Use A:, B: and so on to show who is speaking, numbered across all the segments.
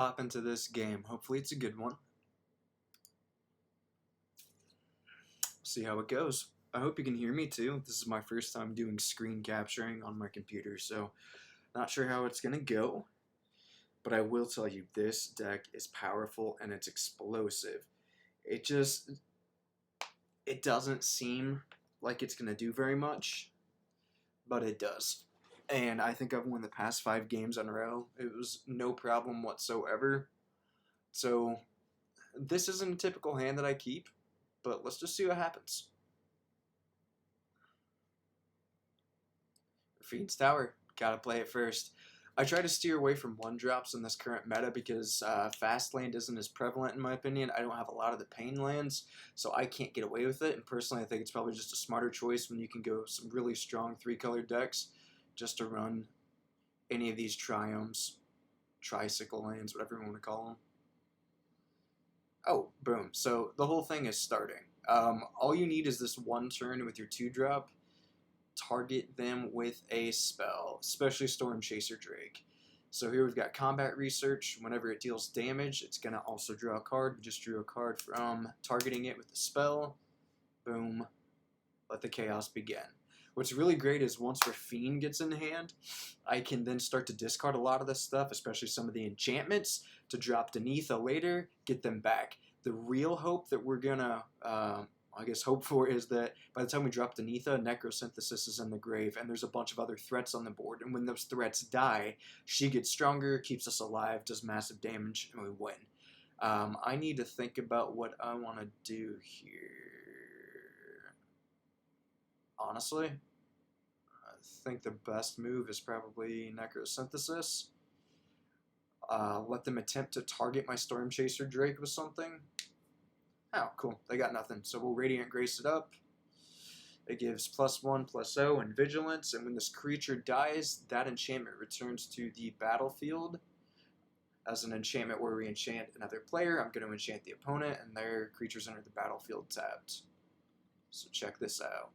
A: Hop into this game. Hopefully it's a good one. See how it goes. I hope you can hear me too. This is my first time doing screen capturing on my computer, so not sure how it's gonna go. But I will tell you, this deck is powerful and it's explosive. It doesn't seem like it's gonna do very much, but it does. And I think I've won the past 5 games in a row. It was no problem whatsoever. So this isn't a typical hand that I keep, but let's just see what happens. Raffine's Tower, gotta play it first. I try to steer away from 1-drops in this current meta because fast land isn't as prevalent in my opinion. I don't have a lot of the pain lands, so I can't get away with it. And personally, I think it's probably just a smarter choice when you can go some really strong 3-color decks just to run any of these triomes, tricycle lands, whatever you want to call them. Oh, boom. So the whole thing is starting. All you need is this 1 turn with your 2-drop. Target them with a spell, especially Storm Chaser Drake. So here we've got Combat Research. Whenever it deals damage, it's going to also draw a card. We just drew a card from targeting it with the spell. Boom. Let the chaos begin. What's really great is once Raffine gets in hand, I can then start to discard a lot of this stuff, especially some of the enchantments, to drop Denitha later, get them back. The real hope that we're going to hope for is that by the time we drop Denitha, Necrosynthesis is in the grave, and there's a bunch of other threats on the board. And when those threats die, she gets stronger, keeps us alive, does massive damage, and we win. I need to think about what I want to do here. Honestly, I think the best move is probably Necrosynthesis. Let them attempt to target my Storm Chaser Drake with something. Oh, cool. They got nothing. So we'll Radiant Grace it up. It gives +1/+0 and Vigilance, and when this creature dies, that enchantment returns to the battlefield as an enchantment where we enchant another player. I'm going to enchant the opponent, and their creatures enter the battlefield tapped. So check this out.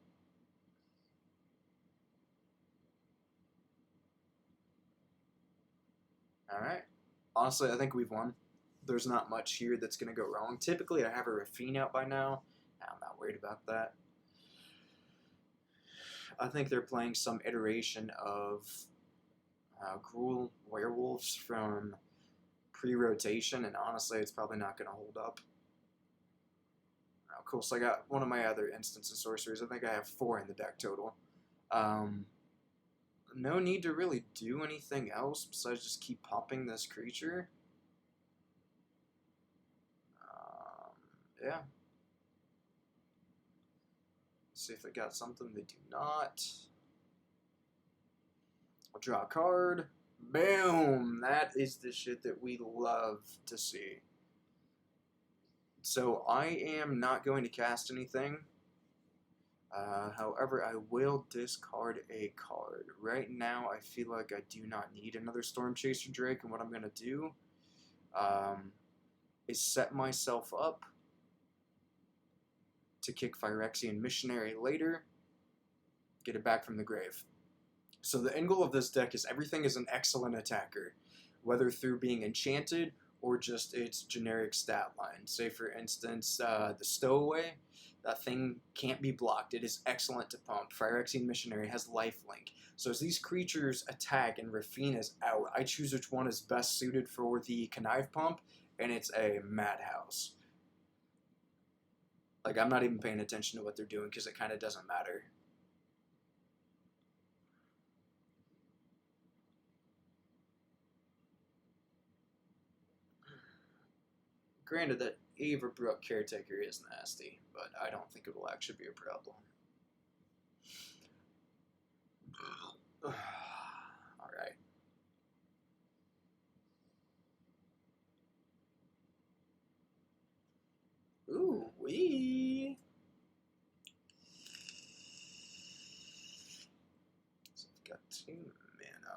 A: Alright. Honestly, I think we've won. There's not much here that's going to go wrong. Typically, I have a Raffine out by now. I'm not worried about that. I think they're playing some iteration of Gruul Werewolves from pre-rotation, and honestly, it's probably not going to hold up. Oh, cool. So I got one of my other instants and sorceries. I think I have 4 in the deck total. No need to really do anything else besides just keep popping this creature. Yeah. See if they got something. They do not. I'll draw a card. Boom! That is the shit that we love to see. So I am not going to cast anything. However, I will discard a card. Right now, I feel like I do not need another Storm Chaser Drake, and what I'm going to do is set myself up to kick Phyrexian Missionary later, get it back from the grave. So the end goal of this deck is everything is an excellent attacker, whether through being enchanted or just its generic stat line. Say for instance, the Stowaway, that thing can't be blocked. It is excellent to pump. Phyrexian Missionary has lifelink. So as these creatures attack and Raffine is out, I choose which one is best suited for the Connive Pump, and it's a madhouse. Like, I'm not even paying attention to what they're doing because it kind of doesn't matter. Granted that Averbrook Caretaker is nasty, but I don't think it will actually be a problem. Alright. Ooh, wee. So I've got 2 mana.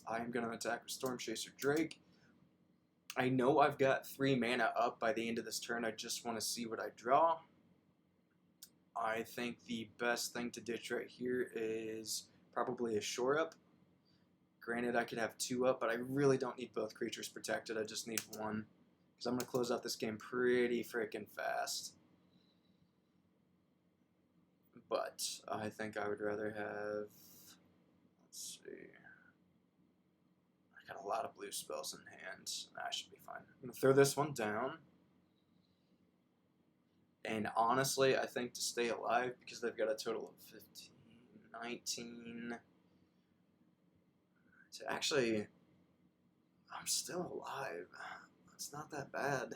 A: I am going to attack with Storm Chaser Drake. I know I've got 3 mana up by the end of this turn. I just want to see what I draw. I think the best thing to ditch right here is probably a shore up. Granted, I could have 2 up, but I really don't need both creatures protected. I just need 1. Because I'm going to close out this game pretty freaking fast. But I think I would rather have... Let's see... I got a lot of blue spells in hand. I should be fine. I'm going to throw this one down. And honestly, I think to stay alive, because they've got a total of 15, 19... To actually... I'm still alive. It's not that bad.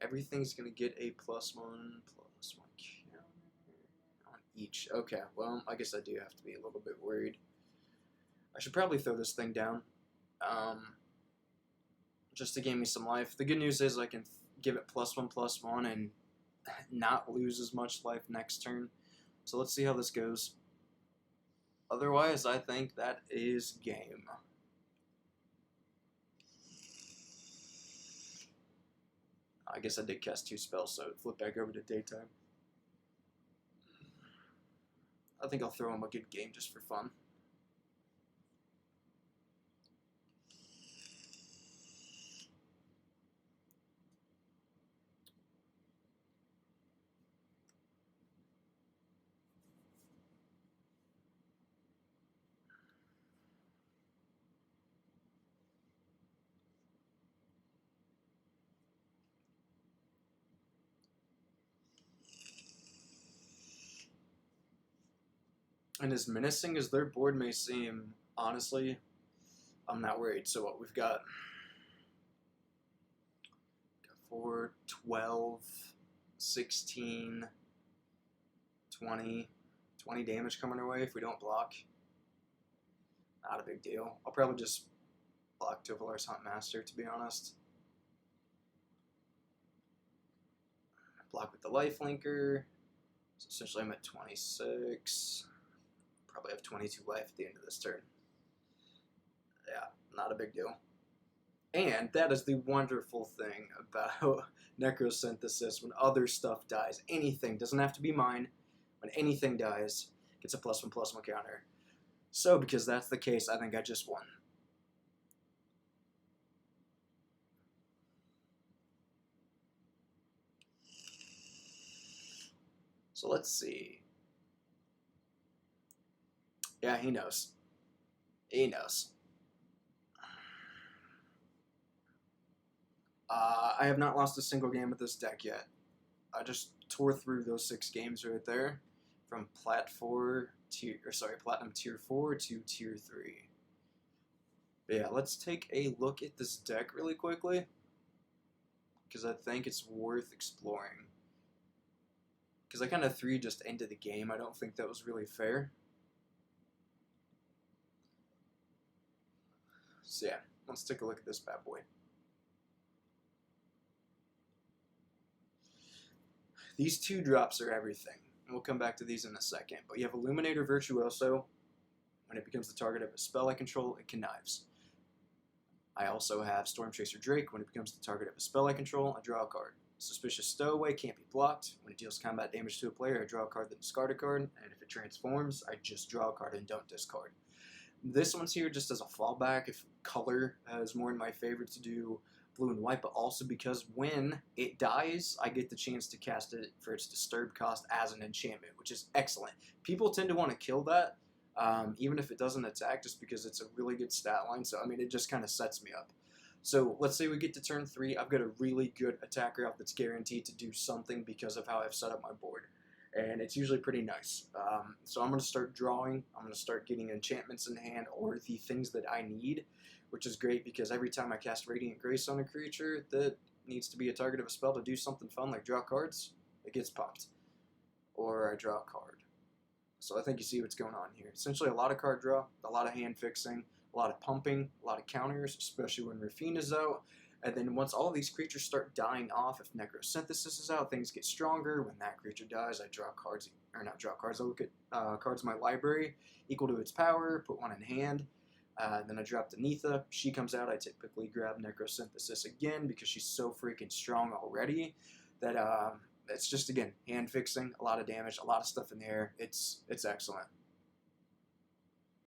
A: Everything's going to get a +1 counter on each. Okay, well, I guess I do have to be a little bit worried. I should probably throw this thing down. Just to gain me some life. The good news is I can give it +1/+1 and not lose as much life next turn. So let's see how this goes. Otherwise, I think that is game. I guess I did cast 2 spells, so flip back over to daytime. I think I'll throw him a good game just for fun. And as menacing as their board may seem, honestly, I'm not worried. So what we've got 4, 12, 16, 20 damage coming our way if we don't block. Not a big deal. I'll probably just block Tovolar's Huntmaster, to be honest. Block with the lifelinker. So essentially I'm at 26. Probably have 22 life at the end of this turn. Yeah, not a big deal. And that is the wonderful thing about Necrosynthesis. When other stuff dies, anything, doesn't have to be mine, when anything dies, gets a +1/+1 counter. So because that's the case, I think I just won. So let's see. Yeah, he knows. He knows. I have not lost a single game with this deck yet. I just tore through those 6 games right there, from Platinum Tier 4 to Tier 3. But yeah, let's take a look at this deck really quickly, because I think it's worth exploring. Because I kind of 3 just ended the game. I don't think that was really fair. So yeah, let's take a look at this bad boy. These 2 drops are everything. And we'll come back to these in a second. But you have Illuminator Virtuoso. When it becomes the target of a spell I control, it connives. I also have Stormchaser Drake. When it becomes the target of a spell I control, I draw a card. Suspicious Stowaway can't be blocked. When it deals combat damage to a player, I draw a card, then discard a card. And if it transforms, I just draw a card and don't discard. This one's here just as a fallback if color is more in my favor to do blue and white, but also because when it dies, I get the chance to cast it for its disturb cost as an enchantment, which is excellent. People tend to want to kill that, even if it doesn't attack, just because it's a really good stat line. So, I mean, it just kind of sets me up. So, let's say we get to turn 3. I've got a really good attacker out that's guaranteed to do something because of how I've set up my board. And it's usually pretty nice. So I'm going to start drawing. I'm going to start getting enchantments in hand or the things that I need, which is great because every time I cast Radiant Grace on a creature that needs to be a target of a spell to do something fun like draw cards, it gets popped. Or I draw a card. So I think you see what's going on here. Essentially a lot of card draw, a lot of hand fixing, a lot of pumping, a lot of counters, especially when Raffine is out. And then once all these creatures start dying off, if Necrosynthesis is out, things get stronger. When that creature dies, I draw cards, or not draw cards, I look at cards in my library equal to its power, put one in hand. Then I drop Denitha. She comes out, I typically grab Necrosynthesis again because she's so freaking strong already that it's just, again, hand fixing, a lot of damage, a lot of stuff in the air. It's excellent.